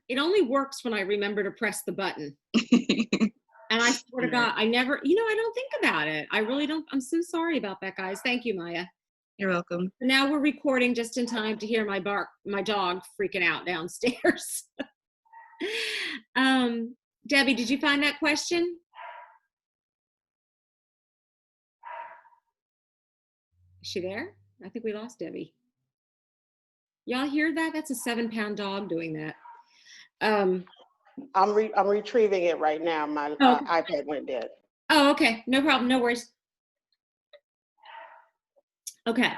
It only works when I remember to press the button. And I swear to Yeah. God, I never, I don't think about it. I really don't. I'm so sorry about that, guys. Thank you, Maya. You're welcome. Now we're recording just in time to hear my dog freaking out downstairs. Debbie, did you find that question? Is she there? I think we lost Debbie. Y'all hear that? That's a 7-pound dog doing that. I'm retrieving it right now. My iPad went dead. Oh, okay. No problem. No worries. Okay.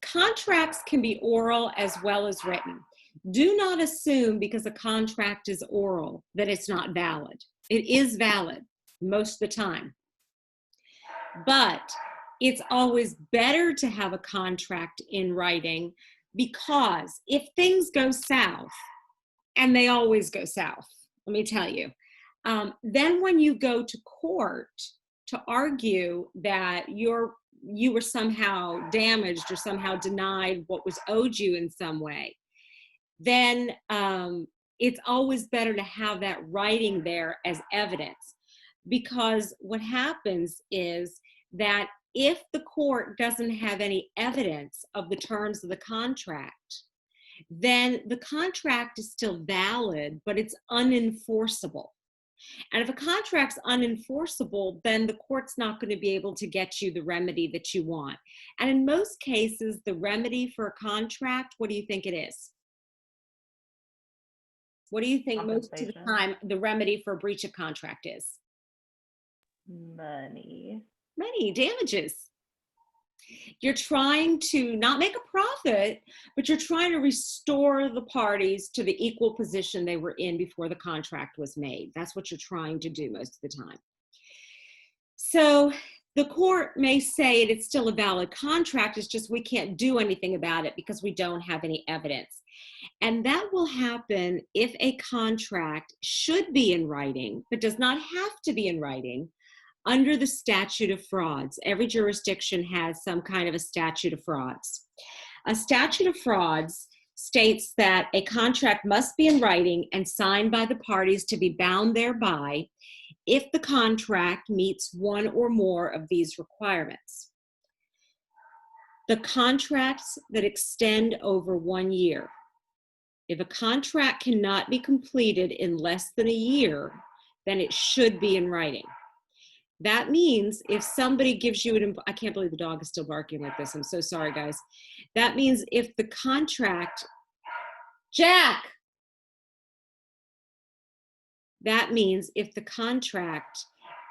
Contracts can be oral as well as written. Do not assume because a contract is oral that it's not valid. It is valid most of the time. But it's always better to have a contract in writing, because if things go south, and they always go south, let me tell you, then when you go to court to argue that you were somehow damaged or somehow denied what was owed you in some way, then it's always better to have that writing there as evidence. Because what happens is that if the court doesn't have any evidence of the terms of the contract, then the contract is still valid, but it's unenforceable. And if a contract's unenforceable, then the court's not going to be able to get you the remedy that you want. And in most cases, the remedy for a contract, what do you think it is? What do you think most of the time the remedy for a breach of contract is? Money, damages. You're trying to not make a profit, but you're trying to restore the parties to the equal position they were in before the contract was made. That's what you're trying to do most of the time. So the court may say it's still a valid contract, it's just we can't do anything about it because we don't have any evidence. And that will happen if a contract should be in writing, but does not have to be in writing, under the statute of frauds. Every jurisdiction has some kind of a statute of frauds. A statute of frauds states that a contract must be in writing and signed by the parties to be bound thereby if the contract meets one or more of these requirements. The contracts that extend over 1 year. If a contract cannot be completed in less than a year, then it should be in writing. That means if somebody gives you I can't believe the dog is still barking like this. I'm so sorry, guys. That means if the contract, Jack! That means if the contract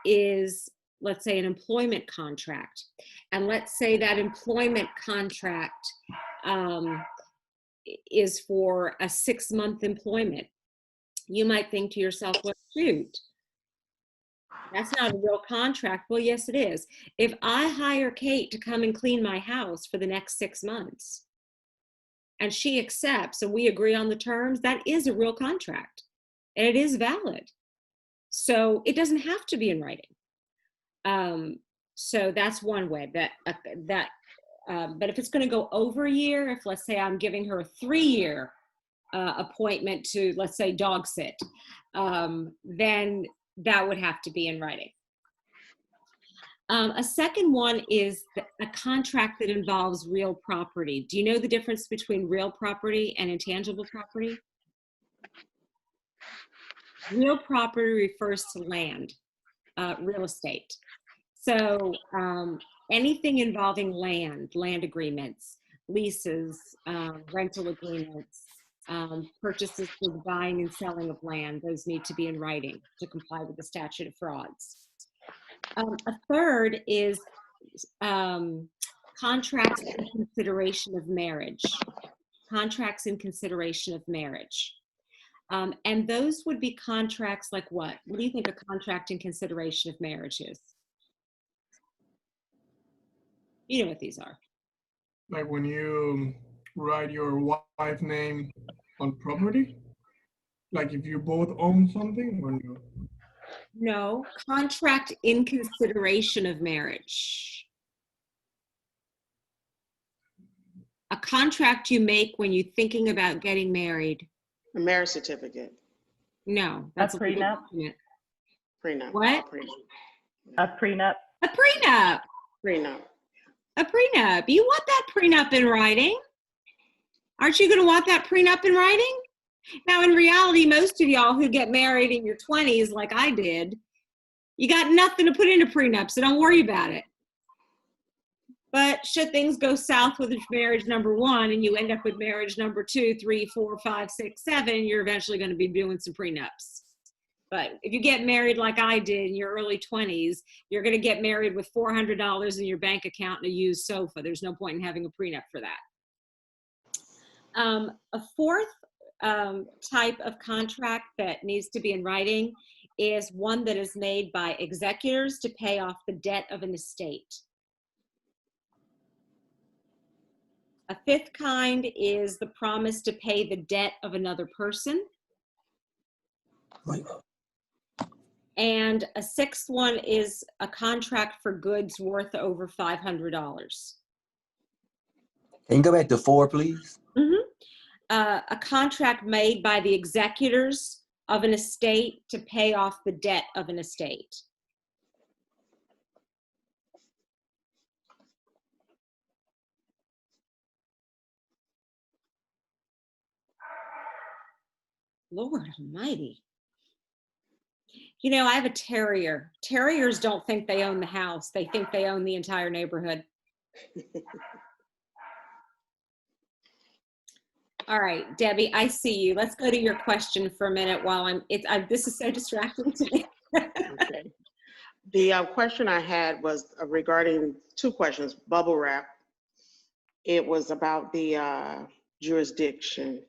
is, let's say, an employment contract, and let's say that employment contract is for a 6-month employment, you might think to yourself, well, shoot, that's not a real contract. Well, yes, it is. If I hire Kate to come and clean my house for the next 6 months, and she accepts and we agree on the terms, that is a real contract. And it is valid. So it doesn't have to be in writing. So that's one way but if it's going to go over a year, if let's say I'm giving her a 3-year appointment to, let's say, dog sit, then that would have to be in writing. A second one is a contract that involves real property. Do you know the difference between real property and intangible property? Real property refers to land, real estate. So anything involving land agreements, leases, rental agreements, purchases for the buying and selling of land, those need to be in writing to comply with the statute of frauds. A third is contracts in consideration of marriage. Contracts in consideration of marriage. And those would be contracts like what? What do you think a contract in consideration of marriage is? You know what these are. Like when you write your wife's name on property? Like if you both own something or no? No, contract in consideration of marriage. a contract you make when you're thinking about getting married. A marriage certificate, No, that's A prenup? document. prenup. What? A prenup? A prenup. Prenup. A prenup. You want that prenup in writing? Aren't you going to want that prenup in writing? Now, in reality, most of y'all who get married in your 20s, like I did, you got nothing to put in a prenup, so don't worry about it. But should things go south with marriage number 1 and you end up with marriage number 2, 3, 4, 5, 6, 7, you're eventually going to be doing some prenups. But if you get married like I did in your early 20s, you're going to get married with $400 in your bank account and a used sofa. There's no point in having a prenup for that. A fourth type of contract that needs to be in writing is one that is made by executors to pay off the debt of an estate. A fifth kind is the promise to pay the debt of another person. And a sixth one is a contract for goods worth over $500. Can you go back to 4, please? A contract made by the executors of an estate to pay off the debt of an estate. Lord Almighty. You know, I have a terrier. Terriers don't think they own the house. They think they own the entire neighborhood. All right, Debbie, I see you. Let's go to your question for a minute while this is so distracting to me. Okay. The question I had was regarding 2 questions, bubble wrap. It was about the jurisdiction.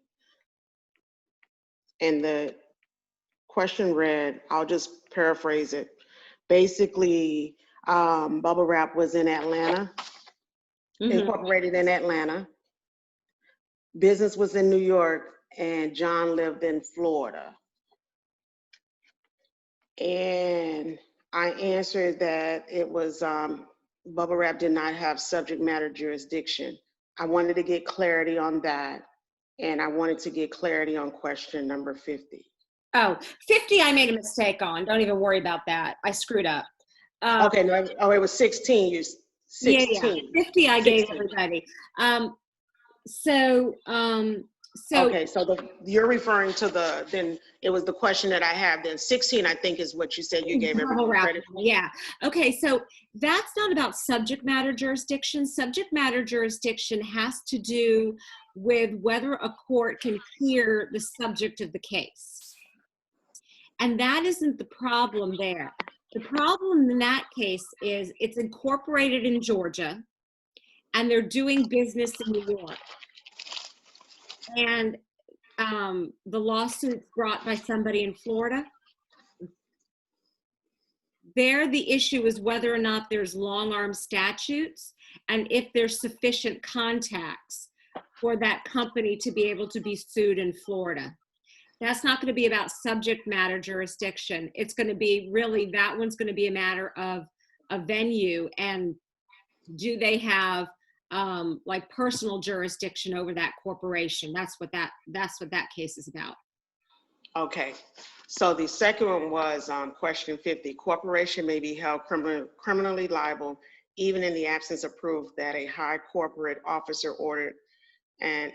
And the question read, I'll just paraphrase it. Basically, bubble wrap was in Atlanta, incorporated in Atlanta. Business was in New York, and John lived in Florida. And I answered that it was, bubble wrap did not have subject matter jurisdiction. I wanted to get clarity on that. And I wanted to get clarity on question number 50. Oh, 50 I made a mistake on. Don't even worry about that. I screwed up. Okay, no, oh, it was 16. You 16. Yeah. 50 I 16. gave everybody. So Okay, so you're referring to then it was the question that I have. Then 16, I think, is what you said you gave everybody credit for. Yeah. Okay, so that's not about subject matter jurisdiction. Subject matter jurisdiction has to do with whether a court can hear the subject of the case. And that isn't the problem there. The problem in that case is it's incorporated in Georgia and they're doing business in New York. And the lawsuit's brought by somebody in Florida. There, the issue is whether or not there's long-arm statutes and if there's sufficient contacts for that company to be able to be sued in Florida. That's not going to be about subject matter jurisdiction. It's going to be really, that one's going to be a matter of a venue and do they have like personal jurisdiction over that corporation. That's what that case is about. Okay, so the second one was question 50. Corporation may be held criminally liable even in the absence of proof that a high corporate officer ordered an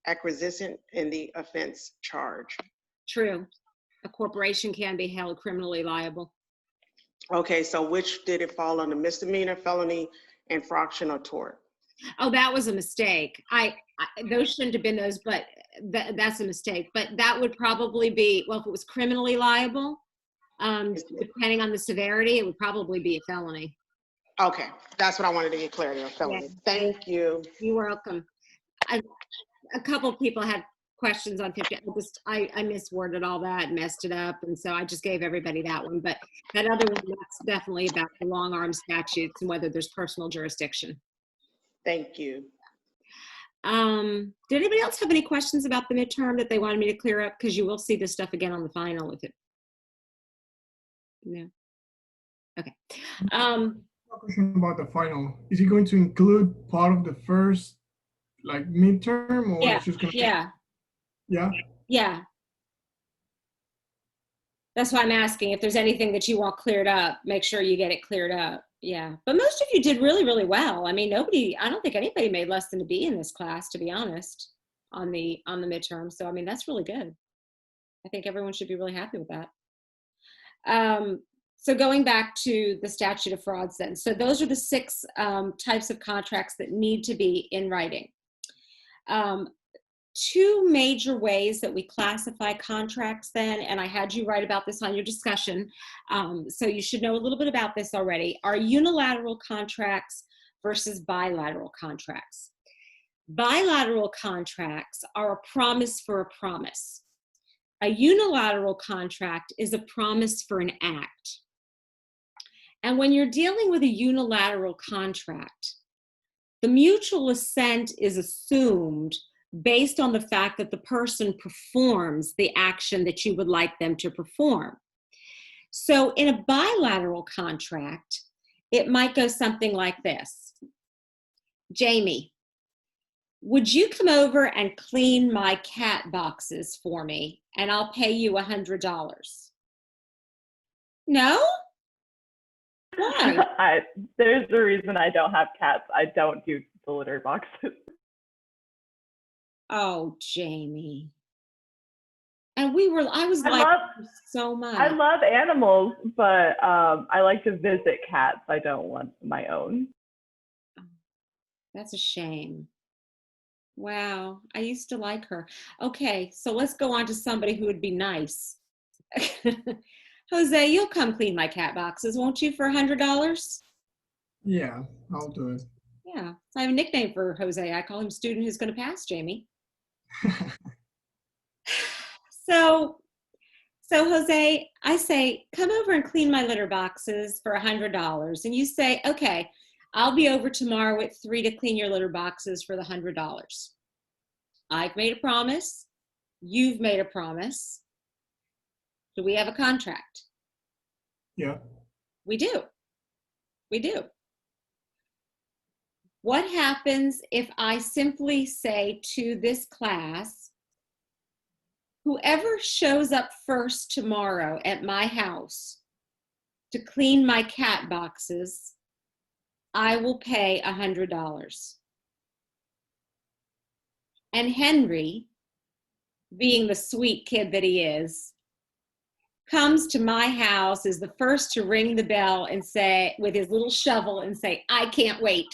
acquisition in the offense charge. True. A corporation can be held criminally liable. Okay, so which did it fall under, misdemeanor, felony, infraction, or tort? Oh, that was a mistake. Those shouldn't have been those, but that's a mistake. But that would probably be, well, if it was criminally liable, depending on the severity, it would probably be a felony. Okay, that's what I wanted to get clarity on, felony. Yeah. Thank you. You're welcome. A couple of people had questions on 50. I misworded all that and messed it up. And so I just gave everybody that one. But that other one, that's definitely about the long arm statutes and whether there's personal jurisdiction. Thank you. Did anybody else have any questions about the midterm that they wanted me to clear up? Because you will see this stuff again on the final if it. No. Okay. A question about the final. Is it going to include part of the first like midterm, or Yeah, it's just gonna? yeah, Yeah. yeah. That's why I'm asking if there's anything that you want cleared up, make sure you get it cleared up. Yeah. But most of you did really, really well. I mean, I don't think anybody made less than a B in this class, to be honest, on the midterm. So, I mean, that's really good. I think everyone should be really happy with that. So going back to the statute of frauds then. So those are the 6 types of contracts that need to be in writing. 2 major ways that we classify contracts then, and I had you write about this on your discussion, so you should know a little bit about this already, are unilateral contracts versus bilateral contracts. Bilateral contracts are a promise for a promise. A unilateral contract is a promise for an act. And when you're dealing with a unilateral contract, the mutual assent is assumed based on the fact that the person performs the action that you would like them to perform. So in a bilateral contract, it might go something like this. Jamie, would you come over and clean my cat boxes for me, and I'll pay you $100? No? Why? There's a reason I don't have cats. I don't do the litter boxes. Oh, Jamie. And I was like so much. I love animals, but I like to visit cats. I don't want my own. That's a shame. Wow, I used to like her. Okay, so let's go on to somebody who would be nice. Jose, you'll come clean my cat boxes, won't you, for $100? Yeah, I'll do it. Yeah, I have a nickname for Jose. I call him student who's going to pass, Jamie. So Jose, I say, come over and clean my litter boxes for $100. And you say, okay, I'll be over tomorrow at 3 to clean your litter boxes for the $100. I've made a promise. You've made a promise. Do we have a contract? Yeah. We do. We do. What happens if I simply say to this class, whoever shows up first tomorrow at my house to clean my cat boxes, I will pay $100. And Henry, being the sweet kid that he is, comes to my house, is the first to ring the bell and say, with his little shovel, and say, I can't wait.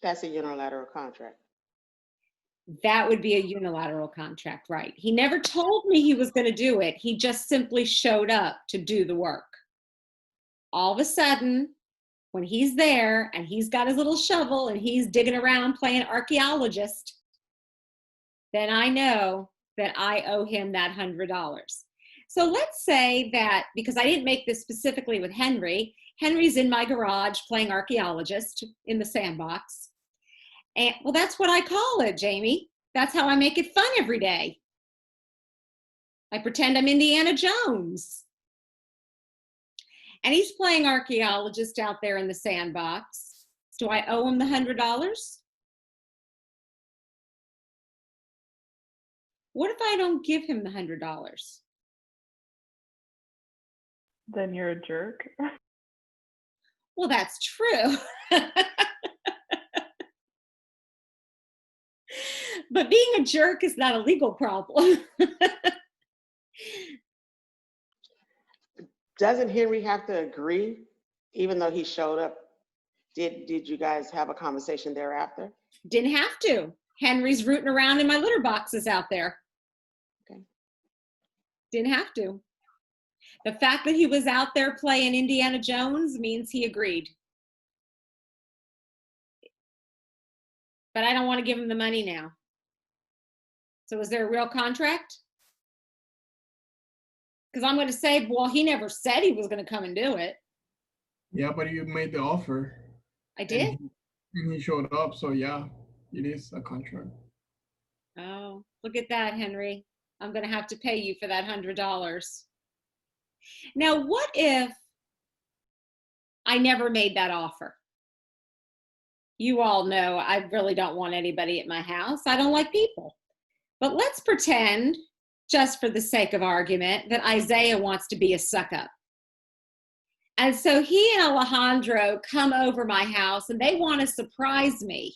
That's a unilateral contract. That would be a unilateral contract, right? He never told me he was going to do it. He just simply showed up to do the work. All of a sudden, when he's there and he's got his little shovel and he's digging around playing archaeologist, then I know that I owe him that $100. So let's say that, because I didn't make this specifically with Henry, Henry's in my garage playing archaeologist in the sandbox. And well, that's what I call it, Jamie. That's how I make it fun every day. I pretend I'm Indiana Jones. And he's playing archaeologist out there in the sandbox. Do I owe him the $100? What if I don't give him the $100? Then you're a jerk. Well, that's true. But being a jerk is not a legal problem. Doesn't Henry have to agree, even though he showed up? Did you guys have a conversation thereafter? Didn't have to. Henry's rooting around in my litter boxes out there. Okay. Didn't have to. The fact that he was out there playing Indiana Jones means he agreed. But I don't want to give him the money now. So is there a real contract? Because I'm going to say, well, he never said he was going to come and do it. Yeah, but you made the offer. I did? And he showed up, so yeah, it is a contract. Oh, look at that, Henry. I'm going to have to pay you for that $100. Now, what if I never made that offer. You all know I really don't want anybody at my house. I don't like people. But let's pretend, just for the sake of argument, that Isaiah wants to be a suck-up. And so he and Alejandro come over my house and they want to surprise me.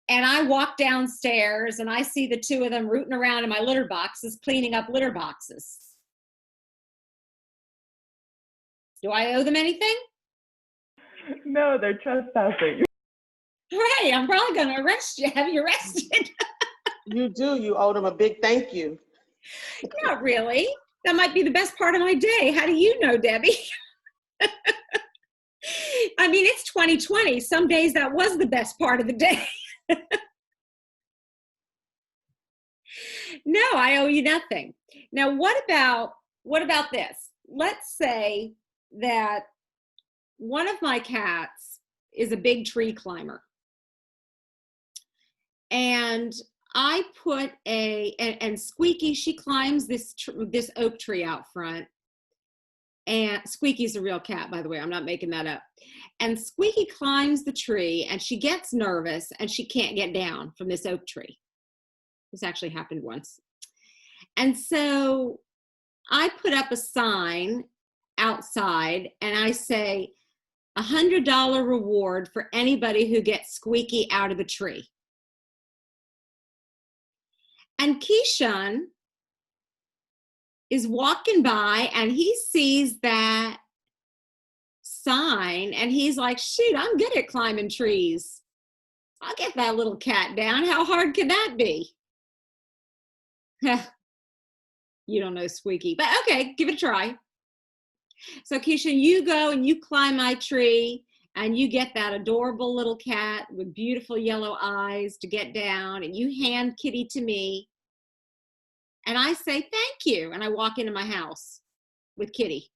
And I walk downstairs and I see the two of them rooting around in my litter boxes, cleaning up litter boxes. Do I owe them anything? No, they're trespassing. Right, I'm probably going to arrest you, have you arrested. You do. You owe them a big thank you. Not really. That might be the best part of my day. How do you know, Debbie? I mean, it's 2020. Some days that was the best part of the day. No, I owe you nothing. Now, what about this? Let's say that one of my cats is a big tree climber. And I put and Squeaky, she climbs this oak tree out front. And Squeaky's a real cat, by the way. I'm not making that up. And Squeaky climbs the tree and she gets nervous and she can't get down from this oak tree. This actually happened once. And so I put up a sign outside and I say, $100 reward for anybody who gets Squeaky out of the tree. And Keyshawn is walking by and he sees that sign and he's like, shoot, I'm good at climbing trees. I'll get that little cat down. How hard can that be? You don't know Squeaky, but okay, give it a try. So Keyshawn, you go and you climb my tree and you get that adorable little cat with beautiful yellow eyes to get down and you hand Kitty to me. And I say, thank you. And I walk into my house with Kitty.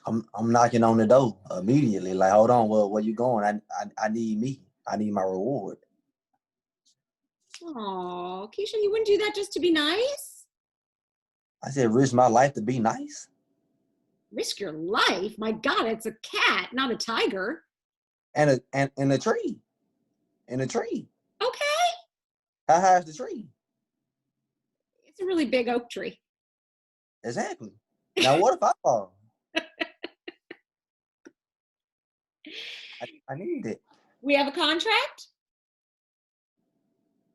I'm knocking on the door immediately. Like, hold on, well, where you going? I need me. I need my reward. Oh, Keyshawn, you wouldn't do that just to be nice? I said, risk my life to be nice. Risk your life? My God, it's a cat, not a tiger. And a tree. In a tree. Okay. How high is the tree? It's a really big oak tree. Exactly. Now, what if I fall? I need it. We have a contract?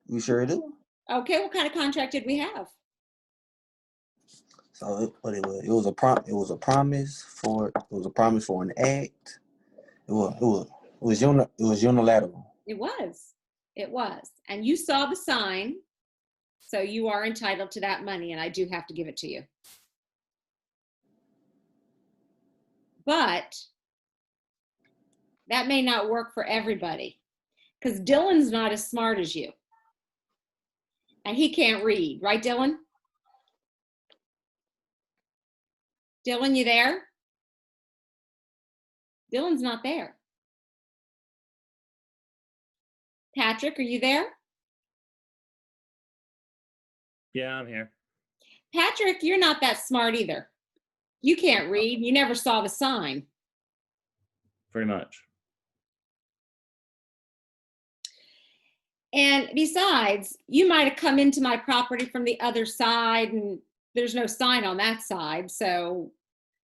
You sure do? Okay, what kind of contract did we have? So it was a promise for an act. It was unilateral. It was. And you saw the sign, so you are entitled to that money, and I do have to give it to you. But that may not work for everybody, because Dylan's not as smart as you. And he can't read, right, Dylan? Dylan, you there? Dylan's not there. Patrick, are you there? Yeah, I'm here. Patrick, you're not that smart either. You can't read. You never saw the sign. Pretty much. And besides, you might have come into my property from the other side and there's no sign on that side. So,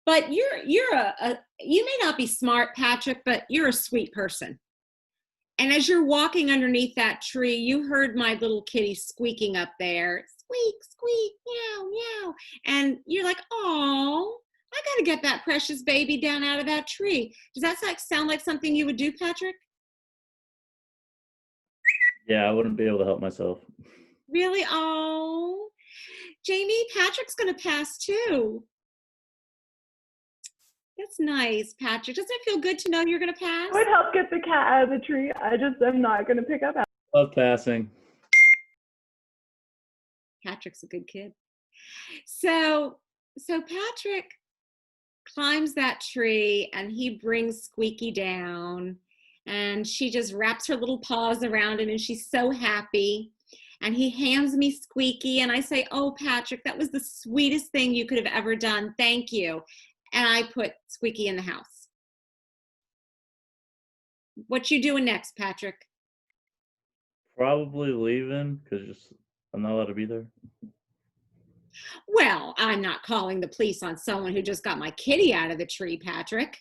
but you may not be smart, Patrick, but you're a sweet person. And as you're walking underneath that tree, you heard my little kitty squeaking up there. Squeak, squeak, meow, meow. And you're like, oh, I got to get that precious baby down out of that tree. Does that sound like something you would do, Patrick? Yeah, I wouldn't be able to help myself. Really? Oh, Jamie, Patrick's going to pass too. That's nice, Patrick. Doesn't it feel good to know you're going to pass? I would help get the cat out of the tree. I just am not going to pick up. Love passing. Patrick's a good kid. So Patrick climbs that tree and he brings Squeaky down and she just wraps her little paws around him and she's so happy. And he hands me Squeaky, and I say, "Oh, Patrick, that was the sweetest thing you could have ever done. Thank you." And I put Squeaky in the house. What you doing next, Patrick? Probably leaving because just I'm not allowed to be there. Well, I'm not calling the police on someone who just got my kitty out of the tree, Patrick.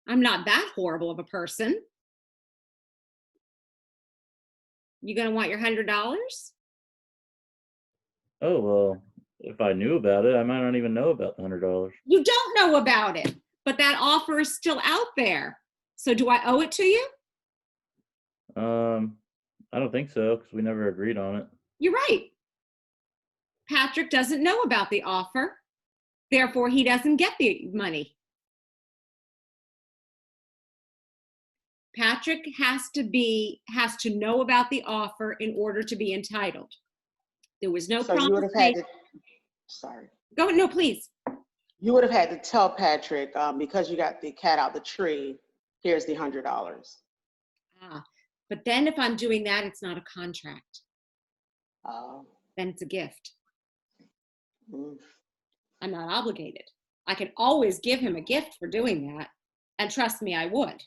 I'm not that horrible of a person. You gonna want your $100? Oh well, if I knew about it, I might not even know about the $100. You don't know about it, but that offer is still out there. So do I owe it to you? I don't think so because we never agreed on it. You're right. Patrick doesn't know about the offer. Therefore, he doesn't get the money. Patrick has to know about the offer in order to be entitled. There was no So you would promise have had made. to, sorry. Go, no, please. You would have had to tell Patrick, because you got the cat out the tree, here's the $100. Ah, but then if I'm doing that, it's not a contract. Oh, Then it's a gift. mm. I'm not obligated. I can always give him a gift for doing that. And trust me, I would.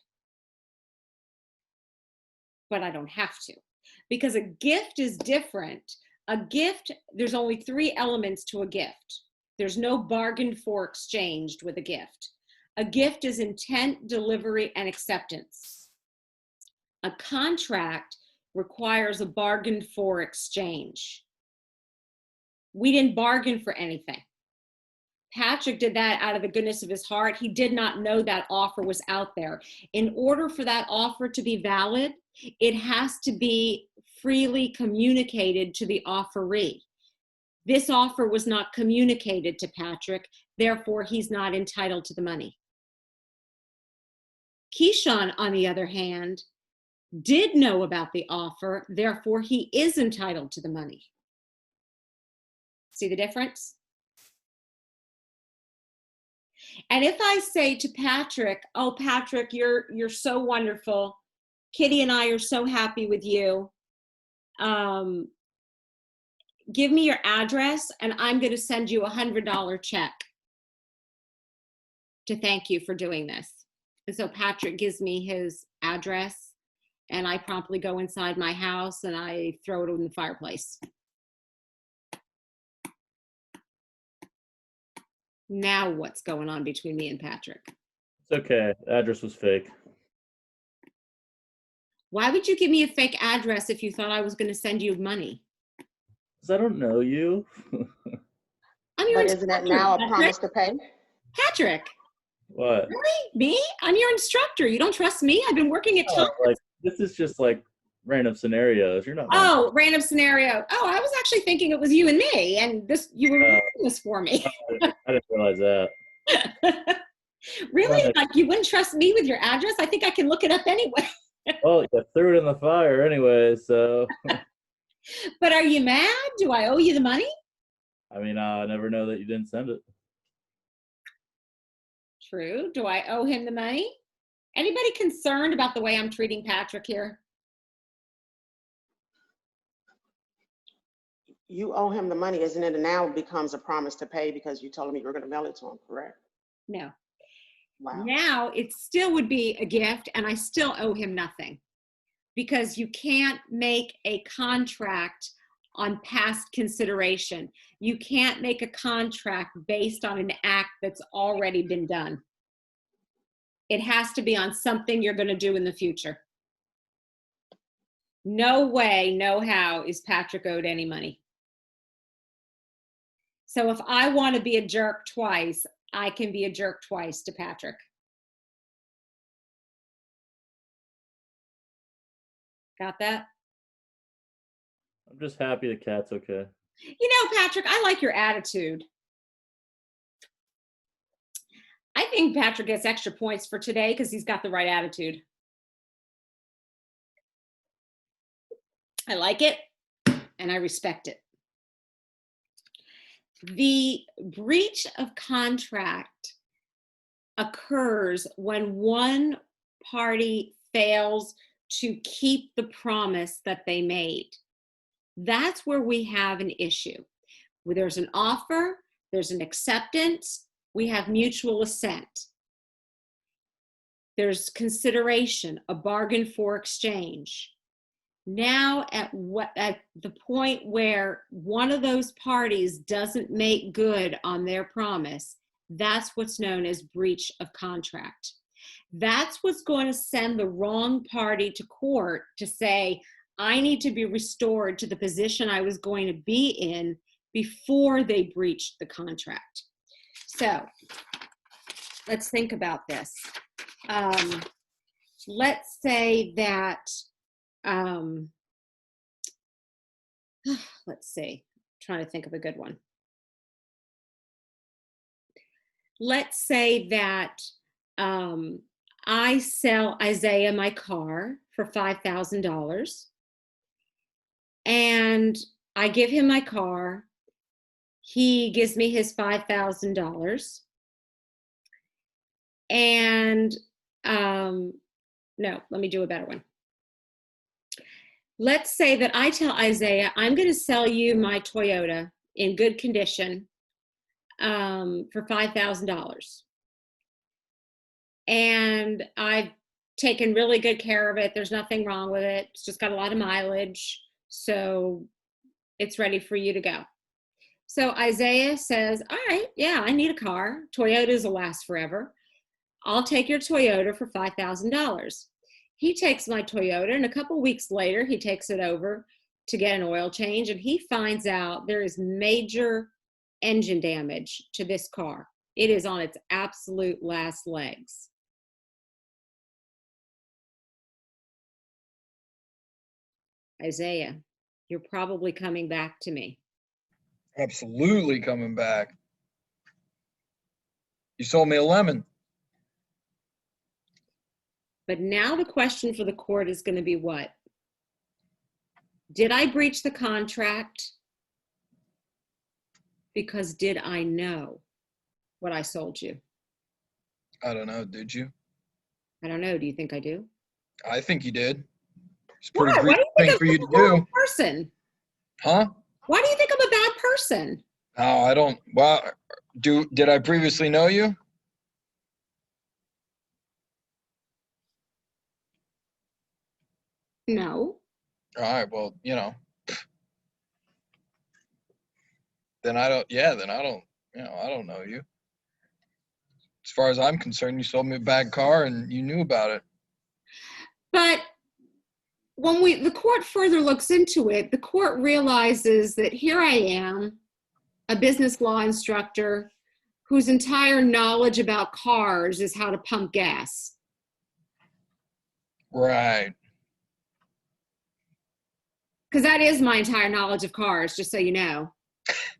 But I don't have to. Because a gift is different. A gift, there's only 3 elements to a gift. There's no bargain for exchanged with a gift. A gift is intent, delivery, and acceptance. A contract requires a bargain for exchange. We didn't bargain for anything. Patrick did that out of the goodness of his heart. He did not know that offer was out there. In order for that offer to be valid, it has to be freely communicated to the offeree. This offer was not communicated to Patrick, therefore he's not entitled to the money. Keyshawn, on the other hand, did know about the offer, therefore he is entitled to the money. See the difference? And if I say to Patrick, "Oh, Patrick, you're so wonderful. Kitty and I are so happy with you. Give me your address and I'm going to send you a $100 check to thank you for doing this." And so Patrick gives me his address and I promptly go inside my house and I throw it in the fireplace. Now what's going on between me and Patrick? It's okay. The address was fake. Why would you give me a fake address if you thought I was going to send you money? Because I don't know you. I'm your But isn't that instructor, now a Patrick. promise to pay? Patrick, What? really? Me? I'm your instructor. You don't trust me? I've been working at Oh, Tom. like this is just like random scenarios. You're not. Oh, random scenario. Oh, I was actually thinking it was you and me, and you were doing this for me. I didn't realize that. Really? Right. Like you wouldn't trust me with your address? I think I can look it up anyway. Well, you threw it in the fire anyway, so But are you mad? Do I owe you the money? I mean, I never know that you didn't send it. True. Do I owe him the money? Anybody concerned about the way I'm treating Patrick here? You owe him the money, isn't it? And now it becomes a promise to pay because you told him you were going to mail it to him, correct? No. Wow. Now it still would be a gift and I still owe him nothing because you can't make a contract on past consideration. You can't make a contract based on an act that's already been done. It has to be on something you're going to do in the future. No way, no how is Patrick owed any money. So if I want to be a jerk twice, I can be a jerk twice to Patrick. Got that? I'm just happy the cat's okay. You know, Patrick, I like your attitude. I think Patrick gets extra points for today because he's got the right attitude. I like it and I respect it. The breach of contract occurs when one party fails to keep the promise that they made. That's where we have an issue. Where there's an offer, there's an acceptance, we have mutual assent. There's consideration, a bargain for exchange. Now at the point where one of those parties doesn't make good on their promise, that's what's known as breach of contract. That's what's going to send the wrong party to court to say, I need to be restored to the position I was going to be in before they breached the contract. So let's think about this. Let's say that, let's see, I'm trying to think of a good one. Let's say that I sell Isaiah my car for $5,000 and I give him my car. He gives me his $5,000. And no, let me do a better one. Let's say that I tell Isaiah, I'm going to sell you my Toyota in good condition for $5,000. And I've taken really good care of it. There's nothing wrong with it. It's just got a lot of mileage. So it's ready for you to go. So Isaiah says, all right, yeah, I need a car. Toyotas will last forever. I'll take your Toyota for $5,000. He takes my Toyota, and a couple weeks later, he takes it over to get an oil change, and he finds out there is major engine damage to this car. It is on its absolute last legs. Isaiah, you're probably coming back to me. Absolutely coming back. You sold me a lemon. But now the question for the court is going to be what? Did I breach the contract? Because did I know what I sold you? I don't know. Did you? I don't know. Do you think I do? I think you did. It's a Why? pretty Why great do you thing think for I'm you such to a horrible do. person? Huh? Why do you think I'm a bad person? Oh, I don't. Well, did I previously know you? No. All right. Well, then I don't. Yeah. Then I don't. I don't know you. As far as I'm concerned, you sold me a bad car and you knew about it. But when the court further looks into it, the court realizes that here I am, a business law instructor whose entire knowledge about cars is how to pump gas. Right. Because that is my entire knowledge of cars, just so you know.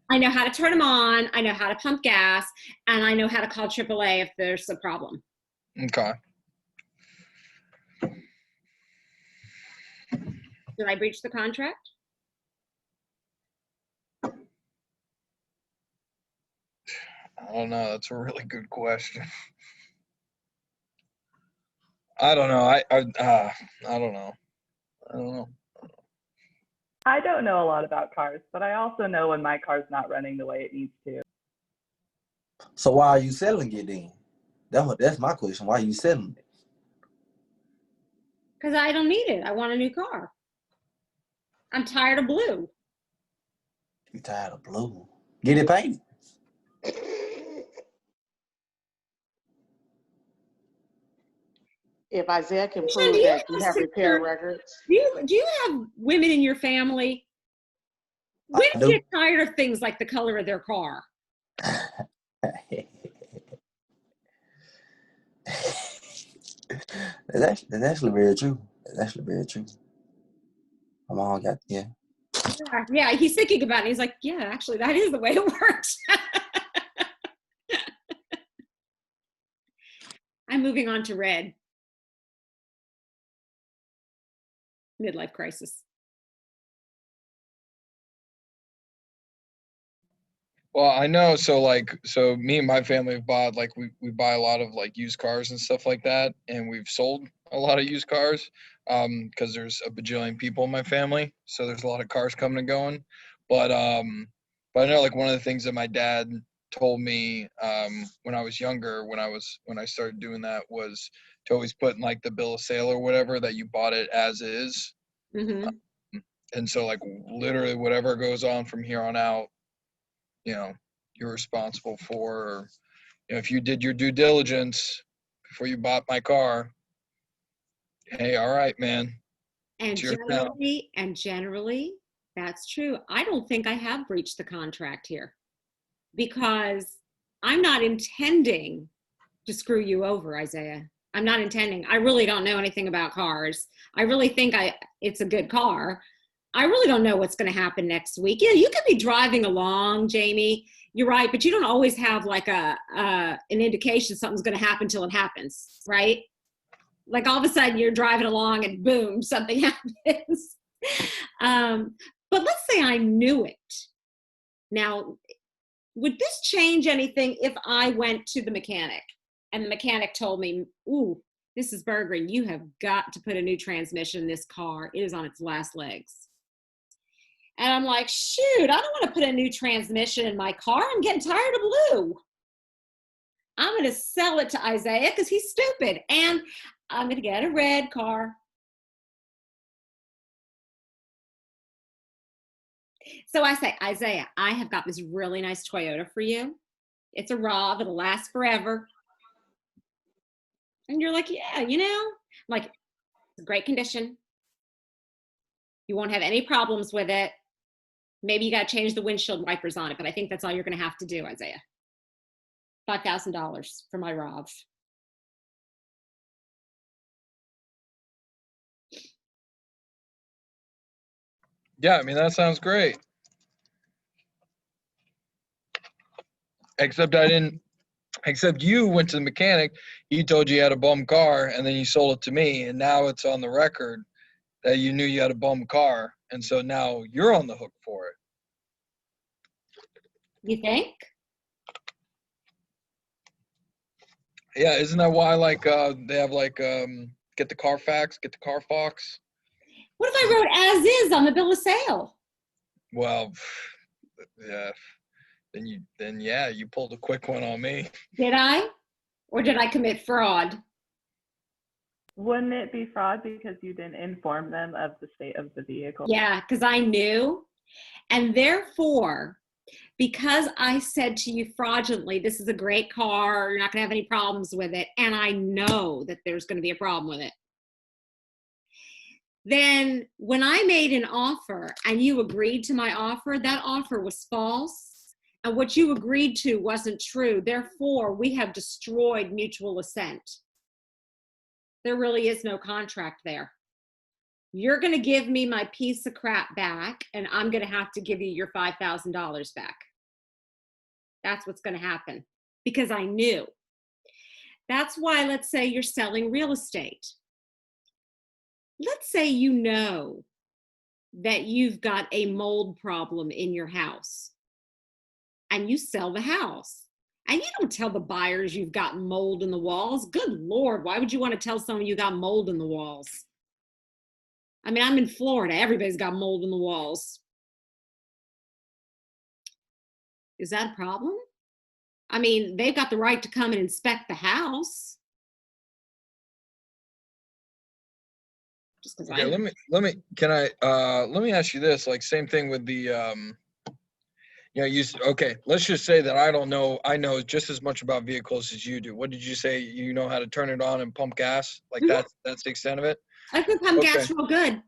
I know how to turn them on, I know how to pump gas, and I know how to call AAA if there's a problem. Okay. Did I breach the contract? I don't know. That's a really good question. I don't know. I don't know. I don't know. I don't know a lot about cars, but I also know when my car's not running the way it needs to. So why are you selling it then? That's my question. Why are you selling it? Because I don't need it. I want a new car. I'm tired of blue. You tired of blue? Get it painted. If Isaiah can Sean, prove that you have repair records. Do you have women in your family? Women do. get tired of things like the color of their car. That's actually very true. That's actually very true. My mom got, yeah. Yeah, he's thinking about it. He's like, yeah, actually, that is the way it works. I'm moving on to red. Midlife crisis. Well, I know. So me and my family have bought, like, we buy a lot of like used cars and stuff like that, and we've sold a lot of used cars, because there's a bajillion people in my family, so there's a lot of cars coming and going. But but I know, like, one of the things that my dad told me, when I was younger, when I started doing that, was to always put in like the bill of sale or whatever that you bought it as is. Hmm. And so, like, literally whatever goes on from here on out, you know, you're responsible for. Or, if you did your due diligence before you bought my car, hey, all right, man, And it's yours now. generally, that's true. I don't think I have breached the contract here because I'm not intending to screw you over, Isaiah. I'm not intending. I really don't know anything about cars. I really think it's a good car. I really don't know what's going to happen next week. Yeah, you could be driving along, Jamie. You're right, but you don't always have like an indication something's going to happen till it happens, right? Like all of a sudden you're driving along and boom, something happens. But let's say I knew it. Now, would this change anything if I went to the mechanic and the mechanic told me, ooh, Mrs. Berggren, you have got to put a new transmission in this car. It is on its last legs. And I'm like, shoot, I don't want to put a new transmission in my car. I'm getting tired of blue. I'm going to sell it to Isaiah because he's stupid. And I'm going to get a red car. So I say, Isaiah, I have got this really nice Toyota for you. It's a RAV. It'll last forever. And you're like, yeah, like, it's great condition. You won't have any problems with it. Maybe you got to change the windshield wipers on it, but I think that's all you're going to have to do, Isaiah. $5,000 for my RAV. Yeah, I mean, that sounds great. Except you went to the mechanic, he told you had a bum car, and then you sold it to me, and now it's on the record that you knew you had a bum car, and so now you're on the hook for it. You think? Yeah, isn't that why, like, they have, like, get the Carfax, get the Carfox? What if I wrote as is on the bill of sale? Well, yeah, then you pulled a quick one on me. Did I? Or did I commit fraud? Wouldn't it be fraud because you didn't inform them of the state of the vehicle? Yeah, because I knew. And therefore, because I said to you fraudulently, this is a great car, you're not going to have any problems with it, and I know that there's going to be a problem with it, then when I made an offer and you agreed to my offer, that offer was false, and what you agreed to wasn't true. Therefore, we have destroyed mutual assent. There really is no contract there. You're going to give me my piece of crap back, and I'm going to have to give you your $5,000 back. That's what's going to happen because I knew. That's why, let's say you're selling real estate. Let's say you know that you've got a mold problem in your house and you sell the house. And you don't tell the buyers you've got mold in the walls. Good Lord, why would you want to tell someone you got mold in the walls? I mean, I'm in Florida. Everybody's got mold in the walls. Is that a problem? I mean, they've got the right to come and inspect the house. Just because Okay, let me ask you this, like, same thing with the, okay, let's just say that I know just as much about vehicles as you do. What did you say? You know how to turn it on and pump gas? Like, that's the extent of it? I can pump gas real good.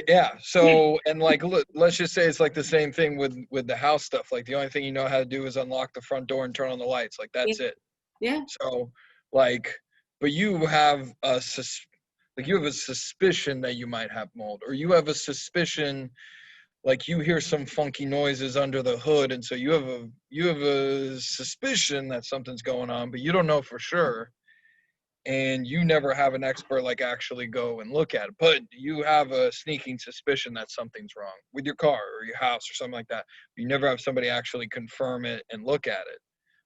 Yeah. So, and like, let's just say it's like the same thing with the house stuff. Like, the only thing you know how to do is unlock the front door and turn on the lights. Like, that's it. Yeah. So, like, but you have a suspicion that you might have mold, or you have a suspicion, like, you hear some funky noises under the hood, and so you have a suspicion that something's going on, but you don't know for sure. and you never have an expert like actually go and look at it, but you have a sneaking suspicion that something's wrong with your car or your house or something like that. You never have somebody actually confirm it and look at it.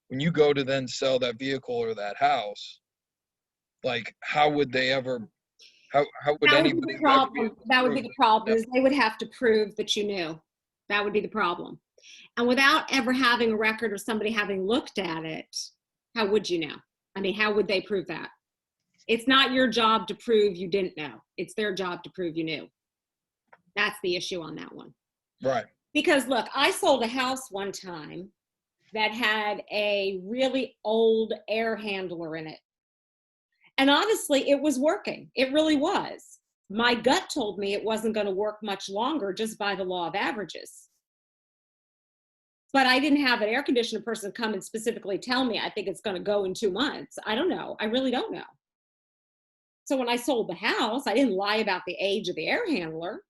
When you go to then sell that vehicle or that house, like how would they ever, how would That would be anybody the ever be problem. able to That would be prove the it? problem, is they would have to prove that you knew. That would be the problem. And without ever having a record or somebody having looked at it, how would you know? I mean, how would they prove that? It's not your job to prove you didn't know. It's their job to prove you knew. That's the issue on that one. Right. Because look, I sold a house one time that had a really old air handler in it. And honestly, it was working. It really was. My gut told me it wasn't going to work much longer just by the law of averages. But I didn't have an air conditioner person come and specifically tell me, I think it's going to go in 2 months. I don't know. I really don't know. So when I sold the house, I didn't lie about the age of the air handler,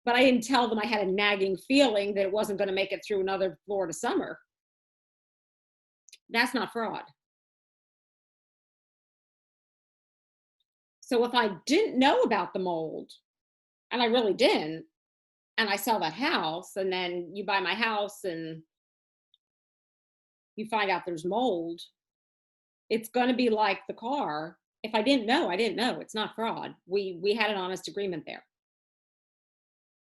but I didn't tell them I had a nagging feeling that it wasn't going to make it through another Florida summer. That's not fraud. So if I didn't know about the mold, and I really didn't, and I sell that house, and then you buy my house and you find out there's mold, it's going to be like the car. If I didn't know, I didn't know. It's not fraud. We had an honest agreement there.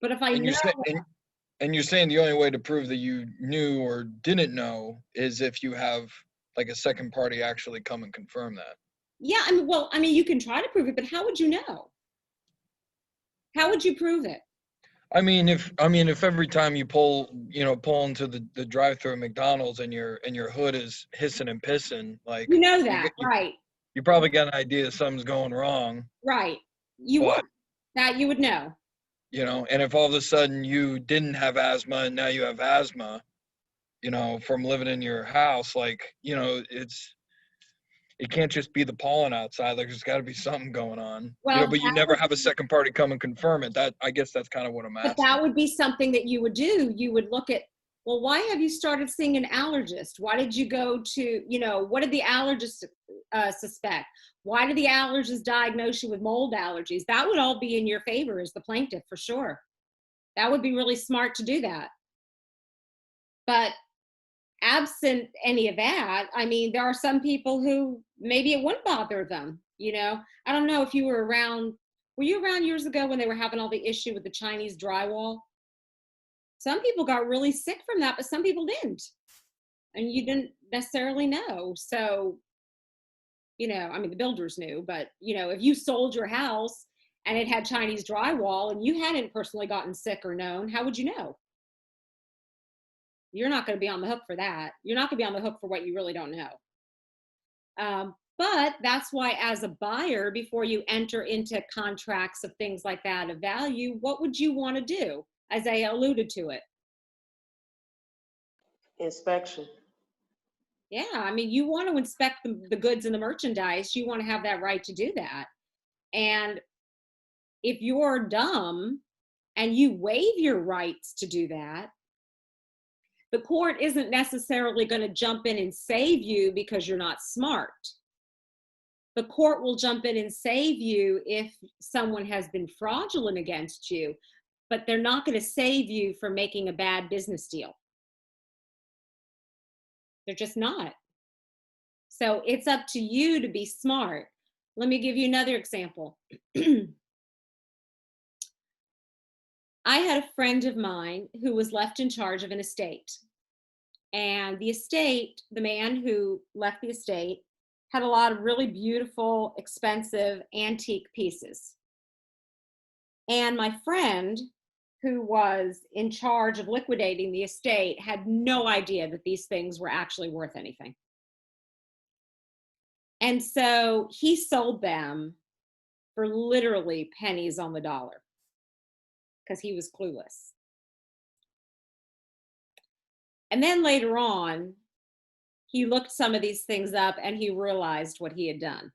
But if I And know, you're saying the only way to prove that you knew or didn't know is if you have like a second party actually come and confirm that. yeah, I mean, you can try to prove it, but how would you know? How would you prove it? I mean, if every time you pull into the drive-through at McDonald's and your hood is hissing and pissing, like You know that, right? you probably got an idea something's going wrong. Right. You But, would. That you would know. And if all of a sudden you didn't have asthma and now you have asthma, from living in your house, like, it can't just be the pollen outside. Like, there's got to be something going on. Well, But you never have a second party come and confirm it. I guess that's kind of what I'm but asking. that would be something that you would do. You would look at, well, why have you started seeing an allergist? Why did you go to, what did the allergist suspect? Why did the allergist diagnose you with mold allergies? That would all be in your favor as the plaintiff, for sure. That would be really smart to do that. But absent any of that, I mean, there are some people who maybe it wouldn't bother them. I don't know if you were around years ago when they were having all the issue with the Chinese drywall? Some people got really sick from that, but some people didn't. And you didn't necessarily know. So, I mean, the builders knew, but, if you sold your house and it had Chinese drywall and you hadn't personally gotten sick or known, how would you know? You're not going to be on the hook for that. You're not going to be on the hook for what you really don't know. But that's why, as a buyer, before you enter into contracts of things like that of value, what would you want to do? As I alluded to it. Inspection. Yeah, I mean, you want to inspect the goods and the merchandise. You want to have that right to do that. And if you're dumb and you waive your rights to do that, the court isn't necessarily going to jump in and save you because you're not smart. The court will jump in and save you if someone has been fraudulent against you, but they're not going to save you from making a bad business deal. They're just not. So it's up to you to be smart. Let me give you another example. I had a friend of mine who was left in charge of an estate. And the estate, the man who left the estate, had a lot of really beautiful, expensive, antique pieces. And my friend, who was in charge of liquidating the estate, had no idea that these things were actually worth anything. And so he sold them for literally pennies on the dollar because he was clueless. And then later on, he looked some of these things up and he realized what he had done.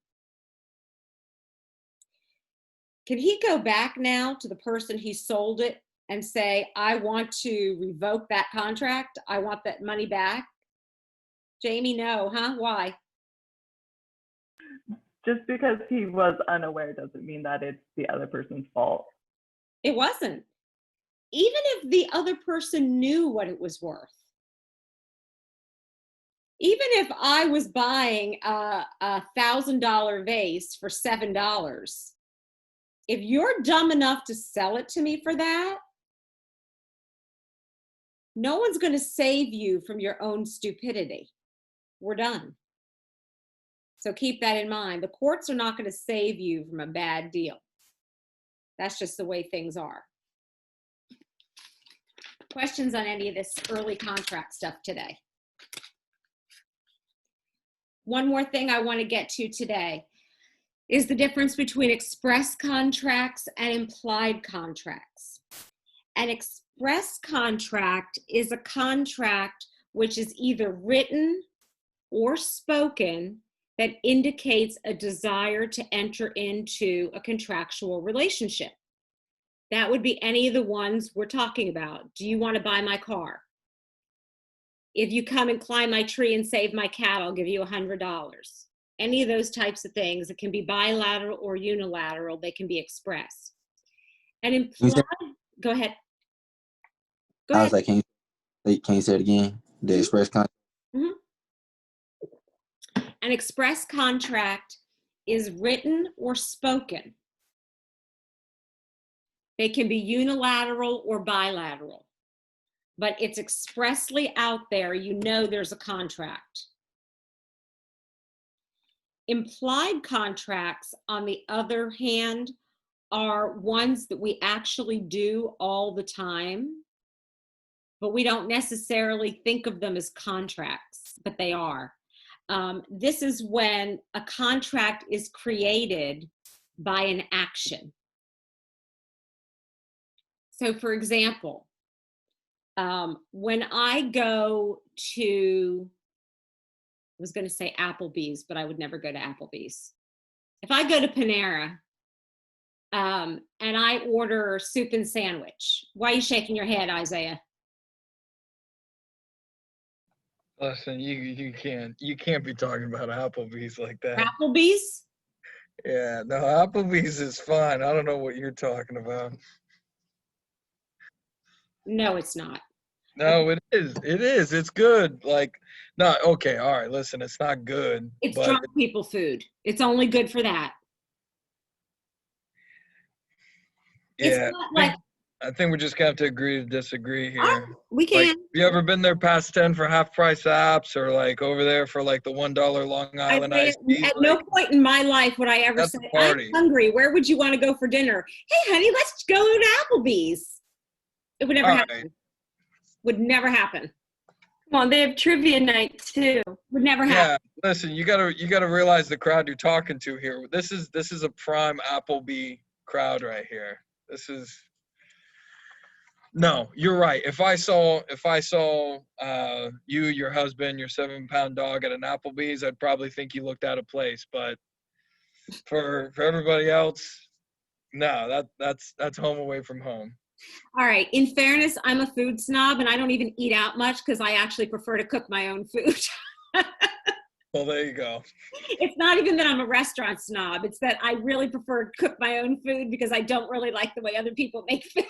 Can he go back now to the person he sold it and say, I want to revoke that contract? I want that money back? Jamie, no, huh? Why? just because he was unaware doesn't mean that it's the other person's fault. It wasn't. Even if the other person knew what it was worth. Even if I was buying a $1,000 vase for $7, if you're dumb enough to sell it to me for that, no one's going to save you from your own stupidity. We're done. So keep that in mind. The courts are not going to save you from a bad deal. That's just the way things are. Questions on any of this early contract stuff today? One more thing I want to get to today is the difference between express contracts and implied contracts. An express contract is a contract which is either written or spoken that indicates a desire to enter into a contractual relationship. That would be any of the ones we're talking about. Do you want to buy my car? If you come and climb my tree and save my cat, I'll give you $100. Any of those types of things. It can be bilateral or unilateral. They can be expressed. And implied, go ahead. Go I ahead. was like, can you say it again? The express contract. An express contract is written or spoken. They can be unilateral or bilateral, but it's expressly out there. You know there's a contract. Implied contracts, on the other hand, are ones that we actually do all the time, but we don't necessarily think of them as contracts, but they are. This is when a contract is created by an action. So for example, when I go to, I was going to say Applebee's, but I would never go to Applebee's. If I go to Panera and I order soup and sandwich, why are you shaking your head, Isaiah? Listen, you can't be talking about Applebee's like that. Applebee's? Yeah, no, Applebee's is fine. I don't know what you're talking about. No, it's not. No, it is. It is. It's good. Like, no, okay, all right. Listen, it's not good. It's but drunk people food. It's only good for that. yeah, It's not like, I think we're just gonna have to agree to disagree here. we Like, can. you ever been there past 10 for half price apps, or like over there for like the $1 Long Island Isaiah, iced tea? at no point in my life would I ever That's say, a party. I'm hungry. Where would you want to go for dinner? Hey, honey, let's go to Applebee's. It would never All happen. right. Would never happen. Come on, they have trivia night too. Would never happen. Yeah, listen, you gotta realize the crowd you're talking to here. This is a prime Applebee crowd right here. This is no, you're right. If I saw you, your husband, your 7-pound dog at an Applebee's, I'd probably think you looked out of place. But for everybody else, no, that's home away from home. All right. In fairness, I'm a food snob and I don't even eat out much because I actually prefer to cook my own food. Well, there you go. It's not even that I'm a restaurant snob. It's that I really prefer to cook my own food because I don't really like the way other people make food.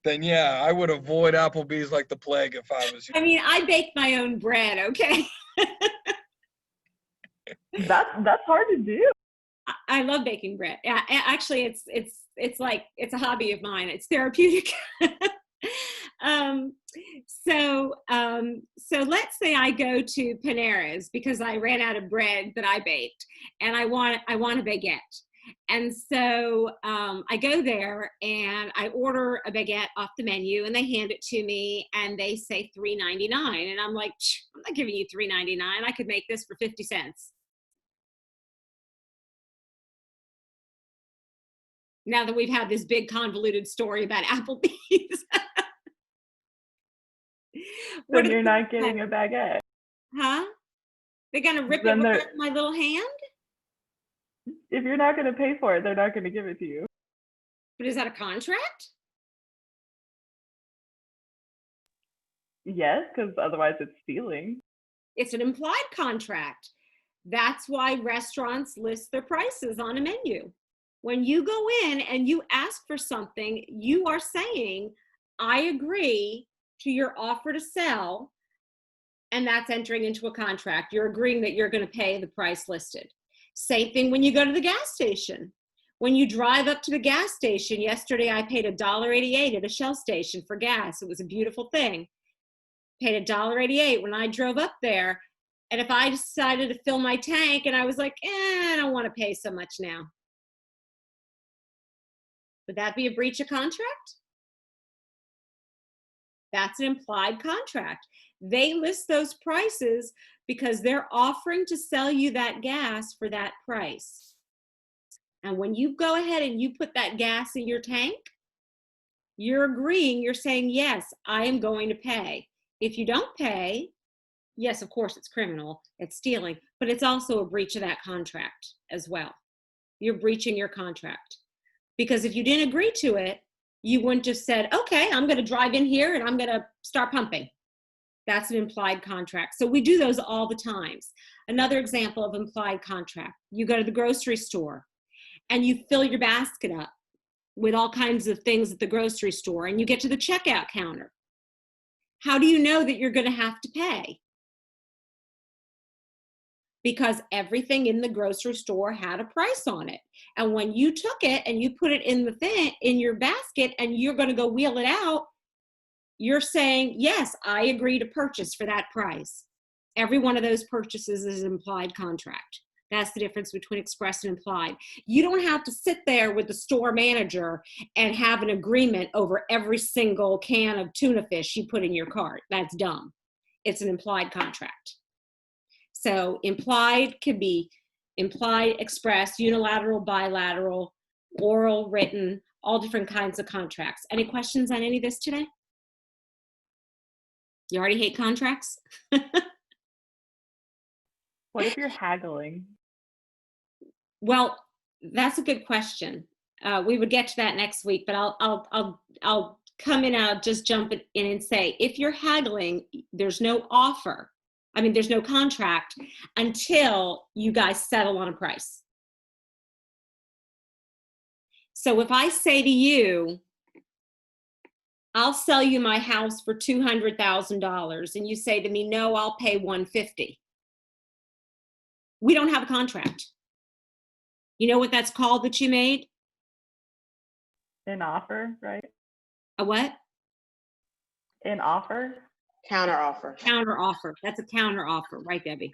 Then yeah, I would avoid Applebee's like the plague if I was you. I mean, I bake my own bread, okay? That's hard to do. I love baking bread. Yeah, actually, it's like, it's a hobby of mine. It's therapeutic. So let's say I go to Panera's because I ran out of bread that I baked and I want a baguette. And so I go there and I order a baguette off the menu and they hand it to me and they say $3.99. And I'm like, I'm not giving you $3.99. I could make this for 50 cents. Now that we've had this big convoluted story about Applebee's. Then you're not getting a baguette. Huh? They're going to rip Then it they're- right out of my little hand? If you're not going to pay for it, they're not going to give it to you. But is that a contract? Yes, because otherwise it's stealing. It's an implied contract. That's why restaurants list their prices on a menu. When you go in and you ask for something, you are saying, I agree to your offer to sell, and that's entering into a contract. You're agreeing that you're going to pay the price listed. Same thing when you go to the gas station. When you drive up to the gas station, yesterday I paid $1.88 at a Shell station for gas. It was a beautiful thing. Paid $1.88 when I drove up there. And if I decided to fill my tank and I was like, I don't want to pay so much now, would that be a breach of contract? That's an implied contract. They list those prices because they're offering to sell you that gas for that price. And when you go ahead and you put that gas in your tank, you're agreeing, you're saying, yes, I am going to pay. If you don't pay, yes, of course, it's criminal, it's stealing, but it's also a breach of that contract as well. You're breaching your contract. Because if you didn't agree to it, you wouldn't just said, okay, I'm going to drive in here and I'm going to start pumping. That's an implied contract. So we do those all the times. Another example of implied contract, you go to the grocery store and you fill your basket up with all kinds of things at the grocery store and you get to the checkout counter. How do you know that you're going to have to pay? Because everything in the grocery store had a price on it. And when you took it and you put it in the thing, in your basket, and you're going to go wheel it out, you're saying, yes, I agree to purchase for that price. Every one of those purchases is an implied contract. That's the difference between express and implied. You don't have to sit there with the store manager and have an agreement over every single can of tuna fish you put in your cart. That's dumb. It's an implied contract. So implied could be implied, express, unilateral, bilateral, oral, written, all different kinds of contracts. Any questions on any of this today? You already hate contracts? What if you're haggling? Well, that's a good question. We would get to that next week, but I'll come in. I'll just jump in and say, if you're haggling, there's no offer. I mean, there's no contract until you guys settle on a price. So if I say to you, I'll sell you my house for $200,000, and you say to me, no, I'll pay $150,000. We don't have a contract. You know what that's called that you made? An offer, right? A what? An offer? Counter offer. Counter offer. That's a counter offer, right, Debbie?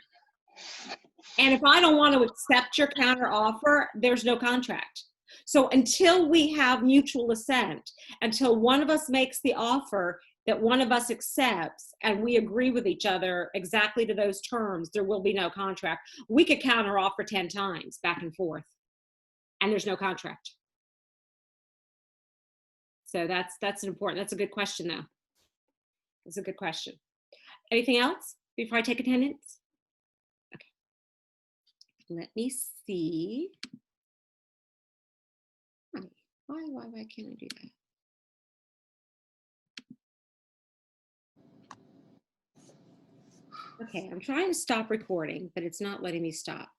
And if I don't want to accept your counter offer, there's no contract. So until we have mutual assent, until one of us makes the offer that one of us accepts and we agree with each other exactly to those terms, there will be no contract. We could counter offer 10 times back and forth, and there's no contract. So that's an important, that's a good question though. That's a good question. Anything else before I take attendance? Okay. Let me see. Why can't I do that? Okay, I'm trying to stop recording, but it's not letting me stop.